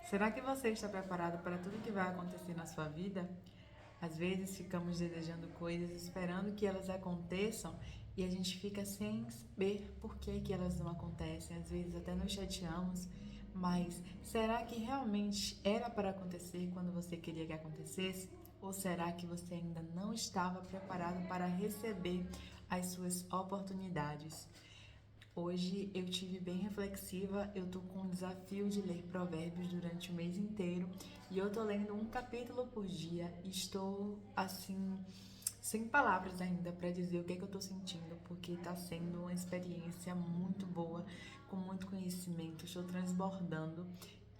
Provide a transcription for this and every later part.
Será que você está preparado para tudo que vai acontecer na sua vida? Às vezes ficamos desejando coisas, esperando que elas aconteçam e a gente fica sem saber por que que elas não acontecem. Às vezes até nos chateamos, mas será que realmente era para acontecer quando você queria que acontecesse? Ou será que você ainda não estava preparado para receber as suas oportunidades? Hoje eu tive bem reflexiva, eu tô com o desafio de ler provérbios durante o mês inteiro e eu tô lendo um capítulo por dia e estou assim sem palavras ainda para dizer o que é que eu tô sentindo, porque tá sendo uma experiência muito boa, com muito conhecimento, estou transbordando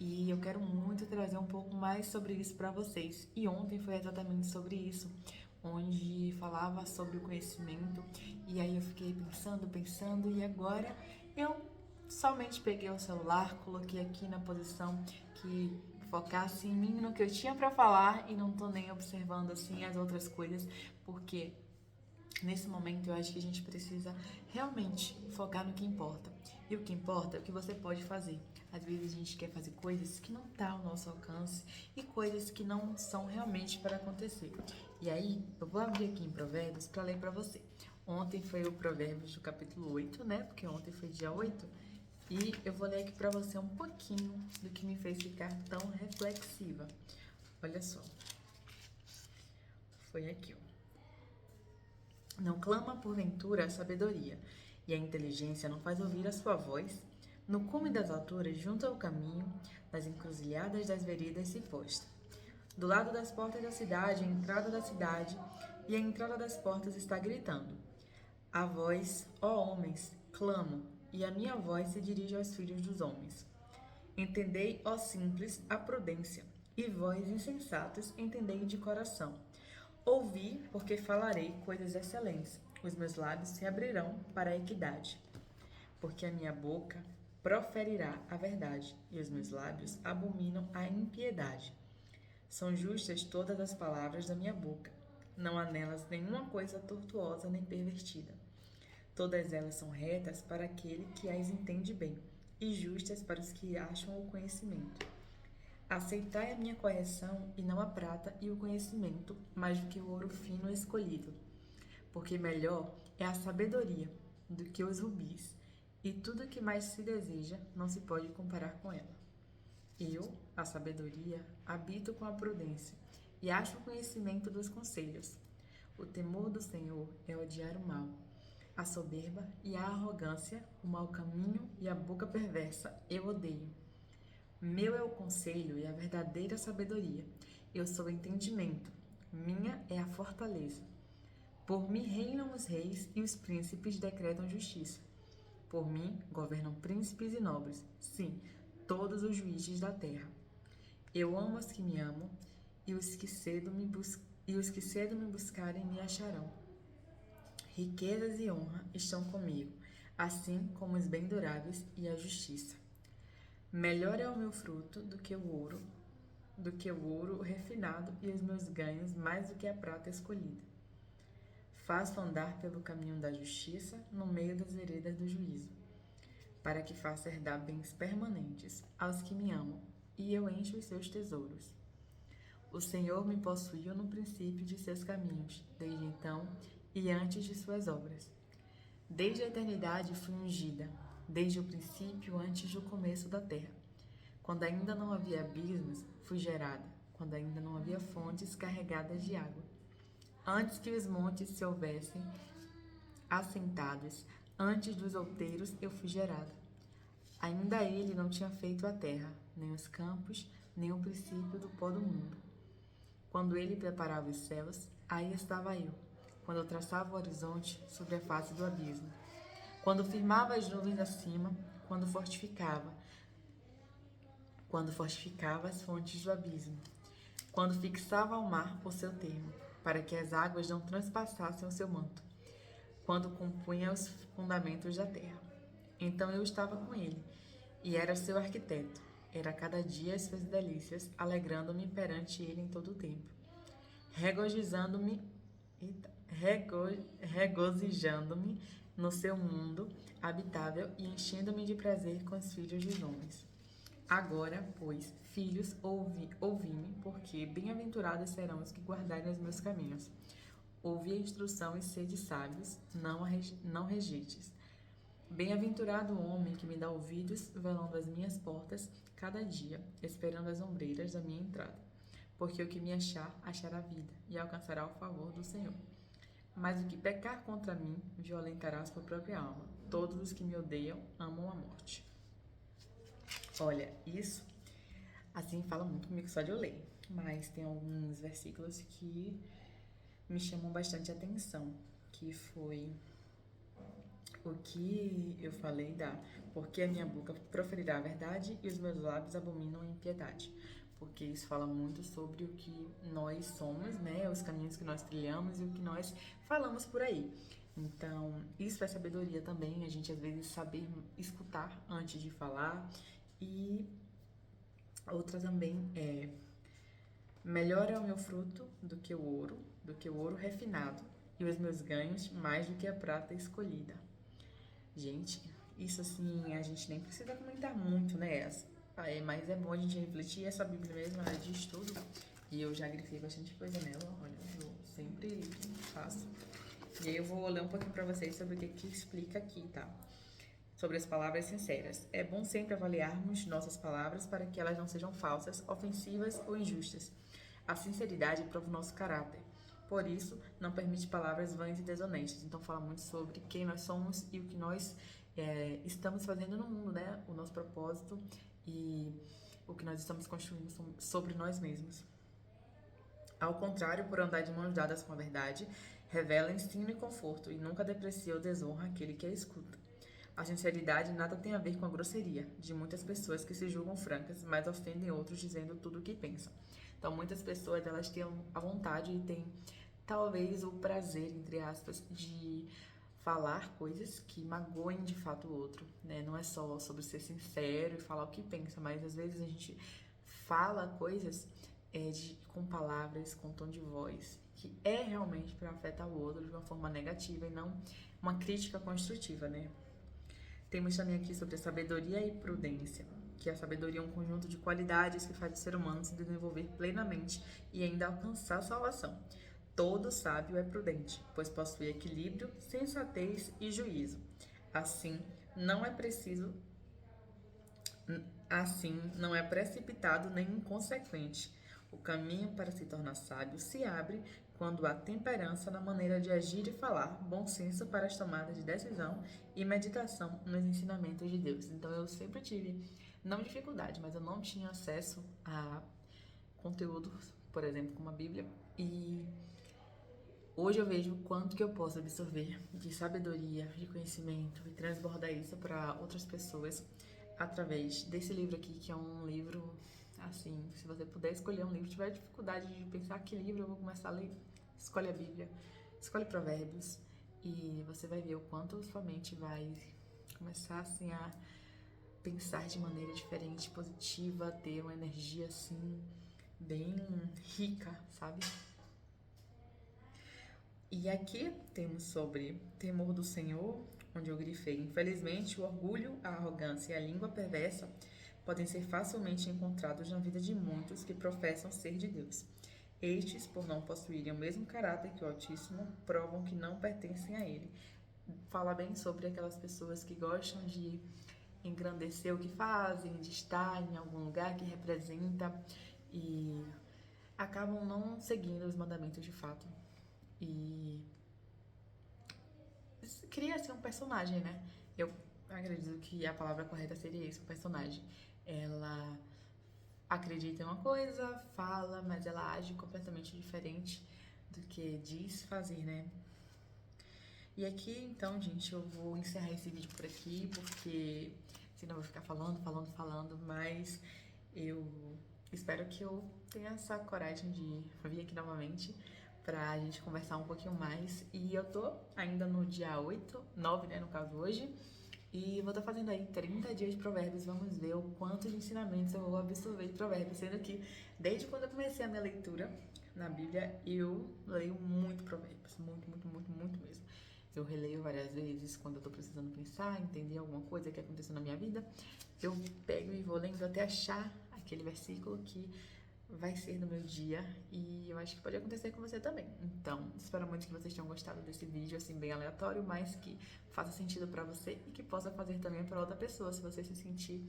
e eu quero muito trazer um pouco mais sobre isso para vocês. E ontem foi exatamente sobre isso, onde falava sobre o conhecimento, e aí eu fiquei pensando, e agora eu somente peguei o celular, coloquei aqui na posição que focasse em mim, no que eu tinha para falar, e não tô nem observando assim as outras coisas, porque nesse momento eu acho que a gente precisa realmente focar no que importa. E o que importa é o que você pode fazer. Às vezes a gente quer fazer coisas que não tá ao nosso alcance e coisas que não são realmente para acontecer. E aí, eu vou abrir aqui em Provérbios para ler para você. Ontem foi o Provérbios do capítulo 8, né? Porque ontem foi dia 8. E eu vou ler aqui para você um pouquinho do que me fez ficar tão reflexiva. Olha só. Foi aqui, ó. Não clama porventura a sabedoria, e a inteligência não faz ouvir a sua voz? No cume das alturas, junto ao caminho, nas encruzilhadas das veredas se posta. Do lado das portas da cidade, a entrada da cidade, e a entrada das portas está gritando. A voz, ó homens, clamo, e a minha voz se dirige aos filhos dos homens. Entendei, ó simples, a prudência, e vós, insensatos, entendei de coração. Ouvi, porque falarei coisas excelentes. Os meus lábios se abrirão para a equidade. Porque a minha boca proferirá a verdade, e os meus lábios abominam a impiedade. São justas todas as palavras da minha boca. Não há nelas nenhuma coisa tortuosa nem pervertida. Todas elas são retas para aquele que as entende bem, e justas para os que acham o conhecimento. Aceitai a minha correção, e não a prata e o conhecimento, mais do que o ouro fino escolhido. Porque melhor é a sabedoria do que os rubis, e tudo o que mais se deseja não se pode comparar com ela. Eu, a sabedoria, habito com a prudência, e acho o conhecimento dos conselhos. O temor do Senhor é odiar o mal. A soberba e a arrogância, o mau caminho e a boca perversa eu odeio. Meu é o conselho e a verdadeira sabedoria. Eu sou o entendimento. Minha é a fortaleza. Por mim reinam os reis e os príncipes decretam justiça. Por mim governam príncipes e nobres, sim, todos os juízes da terra. Eu amo os que me amam, e os que cedo me buscarem me acharão. Riquezas e honra estão comigo, assim como os bem duráveis e a justiça. Melhor é o meu fruto do que o ouro refinado, e os meus ganhos mais do que a prata escolhida. Faço andar pelo caminho da justiça, no meio das veredas do juízo, para que faça herdar bens permanentes aos que me amam, e eu encho os seus tesouros. O Senhor me possuiu no princípio de seus caminhos, desde então e antes de suas obras. Desde a eternidade fui ungida, desde o princípio, antes do começo da terra. Quando ainda não havia abismos, fui gerada, quando ainda não havia fontes carregadas de água. Antes que os montes se houvessem assentados, antes dos outeiros eu fui gerada. Ainda ele não tinha feito a terra, nem os campos, nem o princípio do pó do mundo. Quando ele preparava os céus, aí estava eu. Quando eu traçava o horizonte sobre a face do abismo. Quando firmava as nuvens acima, quando fortificava as fontes do abismo, quando fixava ao mar o seu termo, para que as águas não transpassassem o seu manto, quando compunha os fundamentos da terra. Então eu estava com ele, e era seu arquiteto. Era cada dia as suas delícias, alegrando-me perante ele em todo o tempo, regozijando-me, regozijando-me no seu mundo habitável e enchendo-me de prazer com os filhos dos homens. Agora, pois, filhos, ouvi-me, porque bem-aventurados serão os que guardarem os meus caminhos. Ouvi a instrução e sede sábios, não rejeites. Bem-aventurado o homem que me dá ouvidos, velando as minhas portas, cada dia, esperando as ombreiras da minha entrada. Porque o que me achar, achará vida, e alcançará o favor do Senhor. Mas o que pecar contra mim, violentará sua própria alma. Todos os que me odeiam amam a morte. Olha, isso, assim, fala muito comigo só de eu ler. Mas tem alguns versículos que me chamam bastante atenção, que foi o que eu falei porque a minha boca proferirá a verdade e os meus lábios abominam a impiedade. Porque isso fala muito sobre o que nós somos, né? Os caminhos que nós trilhamos e o que nós falamos por aí. Então, isso é sabedoria também, a gente às vezes saber escutar antes de falar. E outra também é: melhor é o meu fruto do que o ouro refinado, e os meus ganhos mais do que a prata escolhida. Gente, isso assim, a gente nem precisa comentar muito, né? Mas é bom a gente refletir. Essa Bíblia mesmo, ela diz tudo. E eu já grifei bastante coisa nela, olha, eu sempre faço. E aí eu vou ler um pouquinho pra vocês sobre o que explica aqui, tá? Sobre as palavras sinceras. É bom sempre avaliarmos nossas palavras para que elas não sejam falsas, ofensivas ou injustas. A sinceridade prova o nosso caráter. Por isso, não permite palavras vãs e desonestas. Então, fala muito sobre quem nós somos e o que nós estamos fazendo no mundo, né? O nosso propósito e o que nós estamos construindo sobre nós mesmos. Ao contrário, por andar de mãos dadas com a verdade, revela ensino e conforto e nunca deprecia ou desonra aquele que a escuta. A sinceridade nada tem a ver com a grosseria de muitas pessoas que se julgam francas, mas ofendem outros dizendo tudo o que pensam. Então, muitas pessoas, elas têm a vontade e têm, talvez, o prazer, entre aspas, de falar coisas que magoem de fato o outro, né? Não é só sobre ser sincero e falar o que pensa, mas às vezes a gente fala coisas com palavras, com tom de voz, que é realmente para afetar o outro de uma forma negativa e não uma crítica construtiva, né? Temos também aqui sobre a sabedoria e prudência, que a sabedoria é um conjunto de qualidades que faz o ser humano se desenvolver plenamente e ainda alcançar a salvação. Todo sábio é prudente, pois possui equilíbrio, sensatez e juízo. Assim, não é preciso, não é precipitado nem inconsequente. O caminho para se tornar sábio se abre quando há temperança na maneira de agir e falar, bom senso para as tomadas de decisão e meditação nos ensinamentos de Deus. Então eu sempre tive, não dificuldade, mas eu não tinha acesso a conteúdos, por exemplo, como a Bíblia, e hoje eu vejo o quanto que eu posso absorver de sabedoria, de conhecimento e transbordar isso para outras pessoas através desse livro aqui, que é um livro, assim, se você puder escolher um livro, tiver dificuldade de pensar que livro eu vou começar a ler, escolhe a Bíblia, escolhe Provérbios e você vai ver o quanto sua mente vai começar, assim, a pensar de maneira diferente, positiva, ter uma energia, assim, bem rica, sabe? E aqui temos sobre temor do Senhor, onde eu grifei: infelizmente, o orgulho, a arrogância e a língua perversa podem ser facilmente encontrados na vida de muitos que professam ser de Deus. Estes, por não possuírem o mesmo caráter que o Altíssimo, provam que não pertencem a Ele. Fala bem sobre aquelas pessoas que gostam de engrandecer o que fazem, de estar em algum lugar que representa e acabam não seguindo os mandamentos de fato. E cria-se um personagem, né? Eu acredito que a palavra correta seria isso, um personagem. Ela acredita em uma coisa, fala, mas ela age completamente diferente do que diz fazer, né? E aqui, então, gente, eu vou encerrar esse vídeo por aqui, porque senão eu vou ficar falando, mas eu espero que eu tenha essa coragem de vir aqui novamente pra gente conversar um pouquinho mais. E eu tô ainda no dia 8, 9, né, no caso hoje, e vou estar fazendo aí 30 dias de provérbios. Vamos ver o quanto de ensinamentos eu vou absorver de provérbios, sendo que desde quando eu comecei a minha leitura na Bíblia, eu leio muito provérbios, muito mesmo. eu releio várias vezes quando eu tô precisando pensar, entender alguma coisa que aconteceu na minha vida. Eu pego e vou lendo até achar aquele versículo que vai ser do meu dia, e eu acho que pode acontecer com você também. Então, espero muito que vocês tenham gostado desse vídeo, assim, bem aleatório, mas que faça sentido pra você e que possa fazer também pra outra pessoa, se você se sentir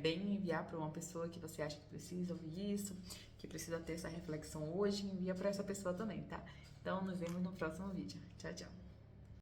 bem, enviar pra uma pessoa que você acha que precisa ouvir isso, que precisa ter essa reflexão hoje, envia pra essa pessoa também, tá? Então, nos vemos no próximo vídeo. Tchau, tchau!